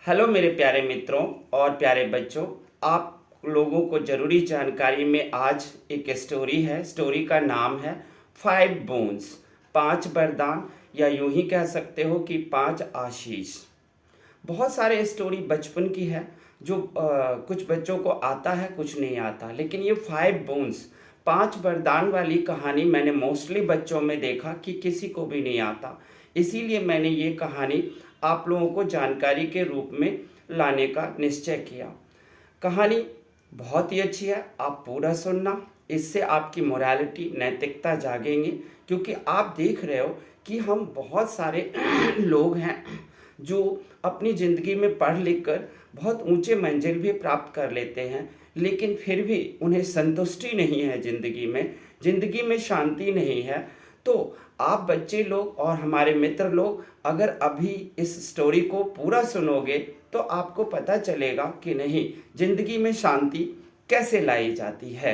Hello मेरे प्यारे मित्रों और प्यारे बच्चों। आप लोगों को ज़रूरी जानकारी में आज एक स्टोरी है। स्टोरी का नाम है 5 बोन्स, 5 वरदान, या यूं ही कह सकते हो कि 5 आशीष। बहुत सारे स्टोरी बचपन की है जो कुछ बच्चों को आता है, कुछ नहीं आता। लेकिन ये 5 बोन्स, 5 वरदान वाली कहानी मैंने मोस्टली बच्चों में देखा कि किसी को भी नहीं आता। इसीलिए मैंने ये कहानी आप लोगों को जानकारी के रूप में लाने का निश्चय किया। कहानी बहुत ही अच्छी है, आप पूरा सुनना। इससे आपकी मोरालिटी, नैतिकता जागेंगे, क्योंकि आप देख रहे हो कि हम बहुत सारे लोग हैं जो अपनी ज़िंदगी में पढ़ लिख कर बहुत ऊंचे मंजिल भी प्राप्त कर लेते हैं, लेकिन फिर भी उन्हें संतुष्टि नहीं है ज़िंदगी में शांति नहीं है। तो आप बच्चे लोग और हमारे मित्र लोग अगर अभी इस स्टोरी को पूरा सुनोगे तो आपको पता चलेगा कि नहीं, ज़िंदगी में शांति कैसे लाई जाती है।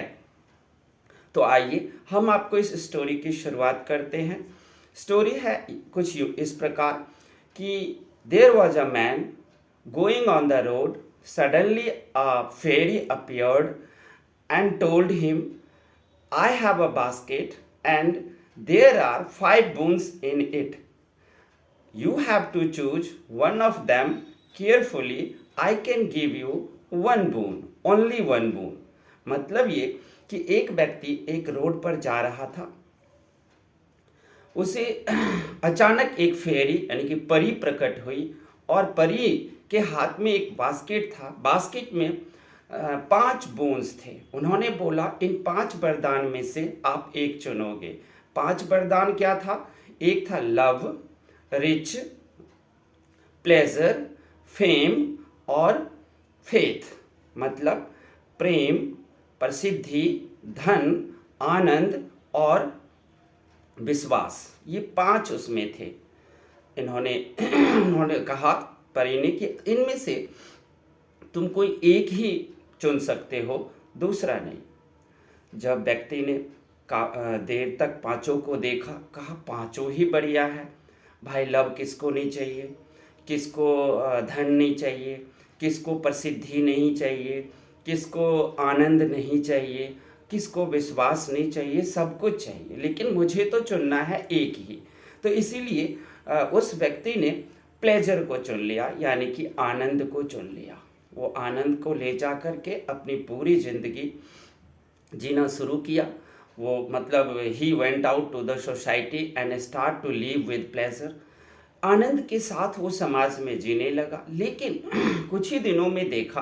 तो आइए हम आपको इस स्टोरी की शुरुआत करते हैं। स्टोरी है कुछ इस प्रकार कि there was a man going on the road, suddenly a fairy appeared and told him, I have a basket and there are 5 boons in it. You have to choose one of them carefully. I can give you one boon, only one boon. मतलब ये कि एक व्यक्ति एक road पर जा रहा था। उसे अचानक एक फेरी यानी कि परी प्रकट हुई और परी के हाथ में एक बास्केट था। बास्केट में 5 बोन्स थे। उन्होंने बोला, इन 5 वरदान में से आप एक चुनोगे। 5 वरदान क्या था? एक था लव, रिच, प्लेजर, फेम और फेथ। मतलब प्रेम, प्रसिद्धि, धन, आनंद और विश्वास। ये 5 उसमें थे। उन्होंने कहा परी ने कि इनमें से तुम कोई एक ही चुन सकते हो, दूसरा नहीं। जब व्यक्ति ने देर तक 5 को देखा, कहा 5 ही बढ़िया है भाई। लव किसको नहीं चाहिए, किसको धन नहीं चाहिए, किसको प्रसिद्धि नहीं चाहिए, किसको आनंद नहीं चाहिए, किसको विश्वास नहीं चाहिए, सब कुछ चाहिए, लेकिन मुझे तो चुनना है एक ही। तो इसीलिए उस व्यक्ति ने प्लेजर को चुन लिया, यानी कि आनंद को चुन लिया। वो आनंद को ले जा कर के अपनी पूरी ज़िंदगी जीना शुरू किया। वो मतलब he went out to the society and start to live with pleasure. आनंद के साथ वो समाज में जीने लगा। लेकिन कुछ ही दिनों में देखा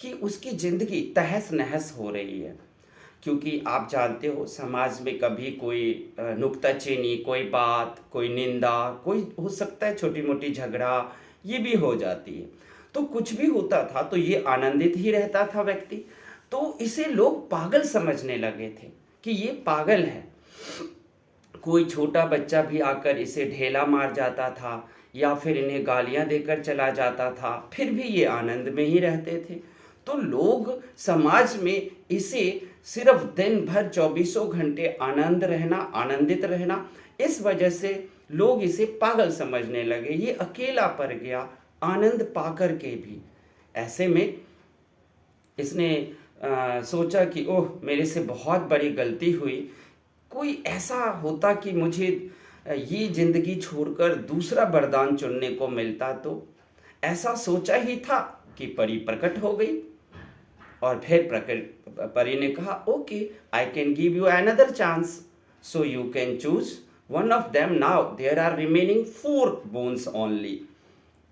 कि उसकी ज़िंदगी तहस नहस हो रही है, क्योंकि आप जानते हो समाज में कभी कोई नुक्ताचीनी, कोई बात, कोई निंदा, कोई हो सकता है छोटी मोटी झगड़ा, ये भी हो जाती है। तो कुछ भी होता था तो ये आनंदित ही रहता था व्यक्ति। तो इसे लोग पागल समझने लगे थे कि ये पागल है। कोई छोटा बच्चा भी आकर इसे ढेला मार जाता था या फिर इन्हें गालियां देकर चला जाता था, फिर भी ये आनंद में ही रहते थे। तो लोग समाज में इसे सिर्फ दिन भर 24 घंटे आनंदित रहना, इस वजह से लोग इसे पागल समझने लगे। ये अकेला पड़ गया आनंद पाकर के भी। ऐसे में इसने सोचा कि ओह, मेरे से बहुत बड़ी गलती हुई। कोई ऐसा होता कि मुझे ये ज़िंदगी छोड़कर दूसरा वरदान चुनने को मिलता तो। ऐसा सोचा ही था कि परी प्रकट हो गई और फिर परी ने कहा, okay, I can give you another chance, so you can choose one of them now, there are remaining 4 bones only.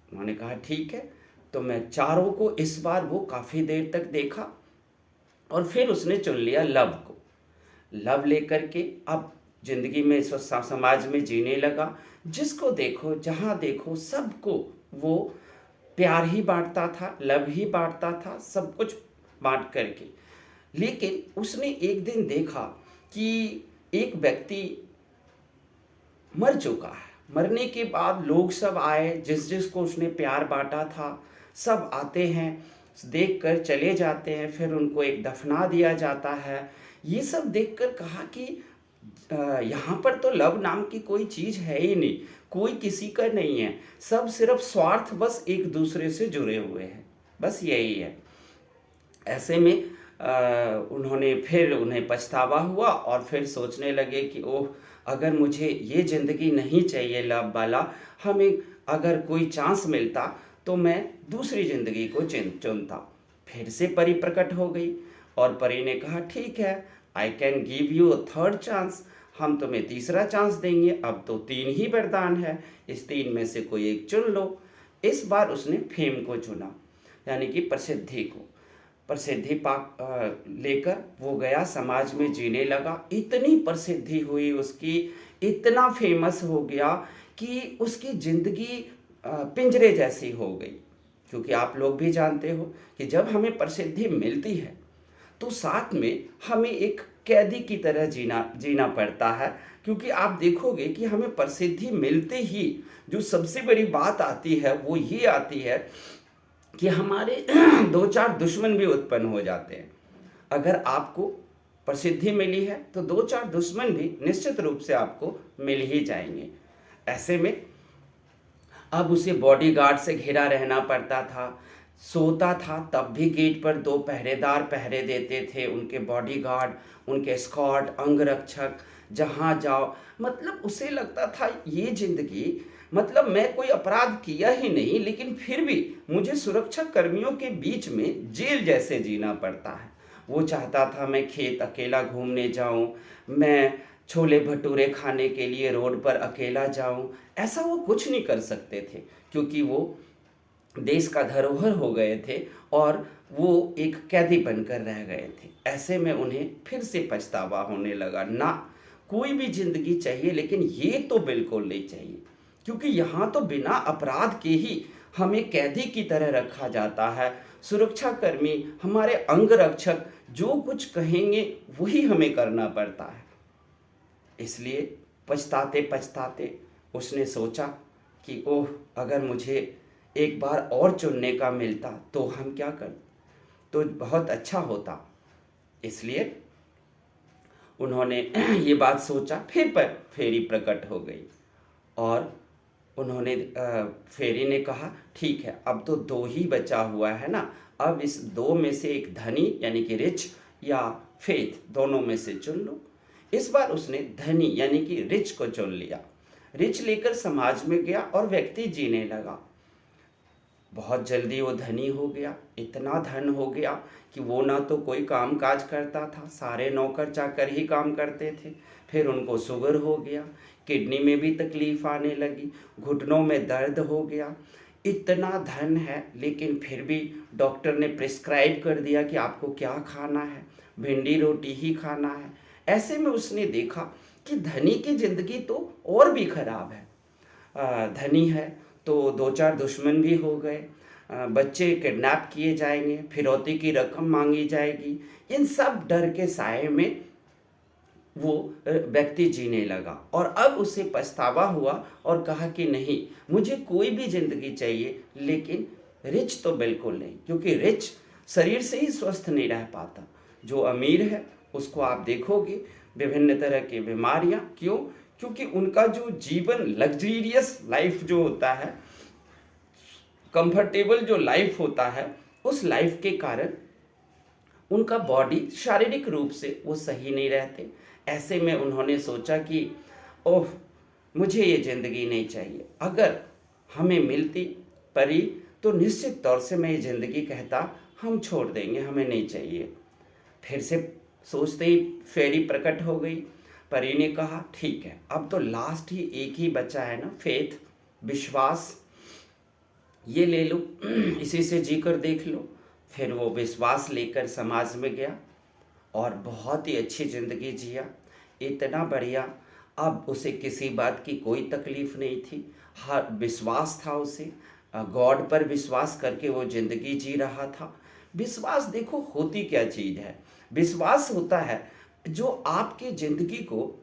उन्होंने कहा ठीक है। तो मैं चारों को इस बार वो काफ़ी देर तक देखा और फिर उसने चुन लिया लव को। लव लेकर के अब जिंदगी में समाज में जीने लगा। जिसको देखो, जहाँ देखो, सबको वो प्यार ही बांटता था, लव ही बांटता था, सब कुछ बांट करके। लेकिन उसने एक दिन देखा कि एक व्यक्ति मर चुका है। मरने के बाद लोग सब आए, जिसको उसने प्यार बांटा था, सब आते हैं, देख कर चले जाते हैं, फिर उनको एक दफना दिया जाता है। ये सब देखकर कहा कि यहाँ पर तो लव नाम की कोई चीज़ है ही नहीं, कोई किसी का नहीं है, सब सिर्फ स्वार्थ बस एक दूसरे से जुड़े हुए हैं, बस यही है। ऐसे में उन्हें पछतावा हुआ और फिर सोचने लगे कि ओह, अगर मुझे ये ज़िंदगी नहीं चाहिए लव वाला, हमें अगर कोई चांस मिलता तो मैं दूसरी ज़िंदगी को चुनता। फिर से परी प्रकट हो गई और परी ने कहा ठीक है, आई can give you a third chance, हम तुम्हें तीसरा चांस देंगे, अब तो 3 ही वरदान है, इस 3 में से कोई एक चुन लो। इस बार उसने फेम को चुना, यानी कि प्रसिद्धि को। प्रसिद्धि लेकर वो गया, समाज में जीने लगा। इतनी प्रसिद्धि हुई उसकी, इतना फेमस हो गया कि उसकी ज़िंदगी पिंजरे जैसी हो गई। क्योंकि आप लोग भी जानते हो कि जब हमें प्रसिद्धि मिलती है तो साथ में हमें एक कैदी की तरह जीना पड़ता है। क्योंकि आप देखोगे कि हमें प्रसिद्धि मिलते ही जो सबसे बड़ी बात आती है वो ये आती है कि हमारे 2-4 दुश्मन भी उत्पन्न हो जाते हैं। अगर आपको प्रसिद्धि मिली है तो 2-4 दुश्मन भी निश्चित रूप से आपको मिल ही जाएंगे। ऐसे में अब उसे बॉडीगार्ड से घिरा रहना पड़ता था, सोता था तब भी गेट पर 2 पहरेदार पहरे देते थे, उनके बॉडीगार्ड, उनके एस्कॉर्ट, अंगरक्षक, जहाँ जाओ। मतलब उसे लगता था ये ज़िंदगी, मतलब मैं कोई अपराध किया ही नहीं, लेकिन फिर भी मुझे सुरक्षा कर्मियों के बीच में जेल जैसे जीना पड़ता है। वो चाहता था मैं खेत अकेला घूमने जाऊं, मैं छोले भटूरे खाने के लिए रोड पर अकेला जाऊं। ऐसा वो कुछ नहीं कर सकते थे, क्योंकि वो देश का धरोहर हो गए थे और वो एक कैदी बनकर रह गए थे। ऐसे में उन्हें फिर से पछतावा होने लगा, ना कोई भी ज़िंदगी चाहिए लेकिन ये तो बिल्कुल नहीं चाहिए, क्योंकि यहाँ तो बिना अपराध के ही हमें कैदी की तरह रखा जाता है। सुरक्षाकर्मी, हमारे अंगरक्षक जो कुछ कहेंगे वही हमें करना पड़ता है। इसलिए पछताते पछताते उसने सोचा कि ओह, अगर मुझे एक बार और चुनने का मिलता तो हम क्या कर, तो बहुत अच्छा होता। इसलिए उन्होंने ये बात सोचा। फिर पर फेरी प्रकट हो गई और उन्होंने फेरी ने कहा ठीक है, अब तो 2 ही बचा हुआ है ना, अब इस 2 में से एक धनी यानी कि रिच या फेथ, दोनों में से चुन लो। इस बार उसने धनी यानी कि रिच को चुन लिया। रिच लेकर समाज में गया और व्यक्ति जीने लगा। बहुत जल्दी वो धनी हो गया, इतना धन हो गया कि वो ना तो कोई काम काज करता था, सारे नौकर चाकर ही काम करते थे। फिर उनको शुगर हो गया, किडनी में भी तकलीफ आने लगी, घुटनों में दर्द हो गया। इतना धन है लेकिन फिर भी डॉक्टर ने प्रिस्क्राइब कर दिया कि आपको क्या खाना है, भिंडी रोटी ही खाना है। ऐसे में उसने देखा कि धनी की ज़िंदगी तो और भी खराब है। धनी है तो 2-4 दुश्मन भी हो गए, बच्चे किडनैप किए जाएंगे, फिरौती की रकम मांगी जाएगी। इन सब डर के साए में वो व्यक्ति जीने लगा और अब उसे पछतावा हुआ और कहा कि नहीं, मुझे कोई भी ज़िंदगी चाहिए लेकिन रिच तो बिल्कुल नहीं, क्योंकि रिच शरीर से ही स्वस्थ नहीं रह पाता। जो अमीर है उसको आप देखोगे विभिन्न तरह की बीमारियां, क्यों? क्योंकि उनका जो जीवन लग्जरियस लाइफ जो होता है, कंफर्टेबल जो लाइफ होता है, उस लाइफ के कारण उनका बॉडी शारीरिक रूप से वो सही नहीं रहते। ऐसे में उन्होंने सोचा कि ओह, मुझे ये ज़िंदगी नहीं चाहिए, अगर हमें मिलती परी तो निश्चित तौर से मैं ये ज़िंदगी कहता हम छोड़ देंगे, हमें नहीं चाहिए। फिर से सोचते ही फेरी प्रकट हो गई। परी ने कहा ठीक है, अब तो लास्ट ही एक ही बचा है ना, फेथ, विश्वास, ये ले लो, इसी से जी कर देख लो। फिर वो विश्वास लेकर समाज में गया और बहुत ही अच्छी ज़िंदगी जिया, इतना बढ़िया। अब उसे किसी बात की कोई तकलीफ़ नहीं थी, हर विश्वास था उसे, गॉड पर विश्वास करके वो ज़िंदगी जी रहा था। विश्वास देखो होती क्या चीज़ है, विश्वास होता है जो आपकी ज़िंदगी को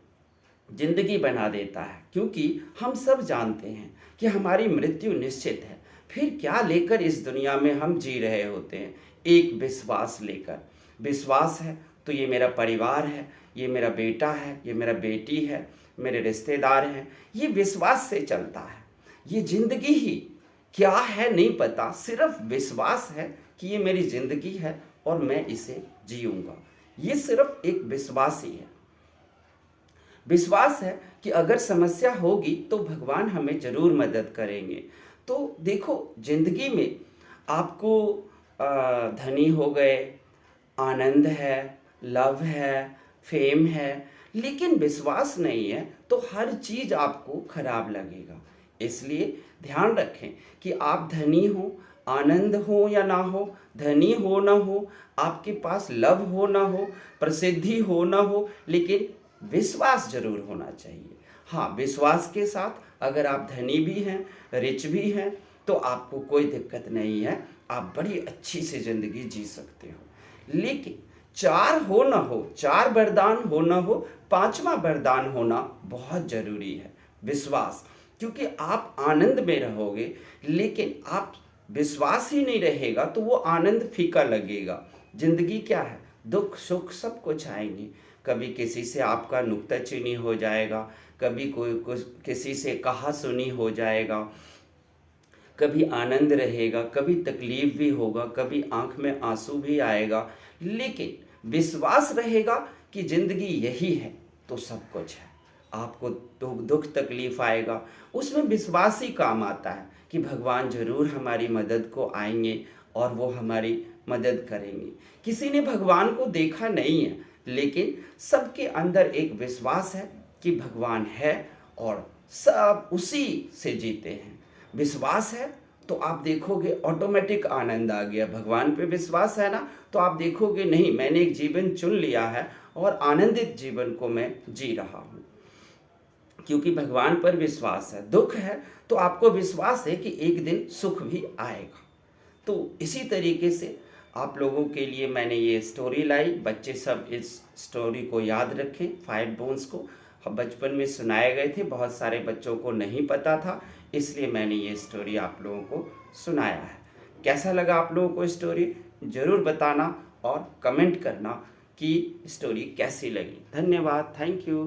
ज़िंदगी बना देता है। क्योंकि हम सब जानते हैं कि हमारी मृत्यु निश्चित है, फिर क्या लेकर इस दुनिया में हम जी रहे होते हैं? एक विश्वास लेकर। विश्वास है तो ये मेरा परिवार है, ये मेरा बेटा है, ये मेरा बेटी है, मेरे रिश्तेदार हैं, ये विश्वास से चलता है। ये ज़िंदगी ही क्या है नहीं पता, सिर्फ विश्वास है कि ये मेरी ज़िंदगी है और मैं इसे जीऊँगा। ये सिर्फ एक विश्वास ही है। विश्वास है कि अगर समस्या होगी तो भगवान हमें ज़रूर मदद करेंगे। तो देखो, ज़िंदगी में आपको धनी हो गए, आनंद है, लव है, फेम है, लेकिन विश्वास नहीं है तो हर चीज़ आपको खराब लगेगा। इसलिए ध्यान रखें कि आप धनी हो, आनंद हो या ना हो, धनी हो ना हो, आपके पास लव हो ना हो, प्रसिद्धि हो ना हो, लेकिन विश्वास जरूर होना चाहिए। हाँ, विश्वास के साथ अगर आप धनी भी हैं, रिच भी हैं, तो आपको कोई दिक्कत नहीं है, आप बड़ी अच्छी से ज़िंदगी जी सकते हो। लेकिन चार हो ना हो, चार वरदान हो ना हो, पांचवा वरदान होना बहुत ज़रूरी है, विश्वास। क्योंकि आप आनंद में रहोगे, लेकिन आप विश्वास ही नहीं रहेगा तो वो आनंद फीका लगेगा। ज़िंदगी क्या है, दुख सुख सब कुछ आएंगे। कभी किसी से आपका नुक्ताचीनी हो जाएगा, कभी कोई कुछ किसी से कहा सुनी हो जाएगा, कभी आनंद रहेगा, कभी तकलीफ भी होगा, कभी आंख में आंसू भी आएगा। लेकिन विश्वास रहेगा कि ज़िंदगी यही है तो सब कुछ है। आपको दुख तकलीफ आएगा, उसमें विश्वास ही काम आता है कि भगवान ज़रूर हमारी मदद को आएंगे और वो हमारी मदद करेंगे। किसी ने भगवान को देखा नहीं है, लेकिन सबके अंदर एक विश्वास है कि भगवान है और सब उसी से जीते हैं। विश्वास है तो आप देखोगे ऑटोमेटिक आनंद आ गया। भगवान पे विश्वास है ना, तो आप देखोगे नहीं, मैंने एक जीवन चुन लिया है और आनंदित जीवन को मैं जी रहा हूँ, क्योंकि भगवान पर विश्वास है। दुख है तो आपको विश्वास है कि एक दिन सुख भी आएगा। तो इसी तरीके से आप लोगों के लिए मैंने ये स्टोरी लाई। बच्चे सब इस स्टोरी को याद रखें। 5 बोन्स को बचपन में सुनाए गए थे, बहुत सारे बच्चों को नहीं पता था, इसलिए मैंने ये स्टोरी आप लोगों को सुनाया है। कैसा लगा आप लोगों को स्टोरी, ज़रूर बताना और कमेंट करना कि स्टोरी कैसी लगी। धन्यवाद, थैंक यू।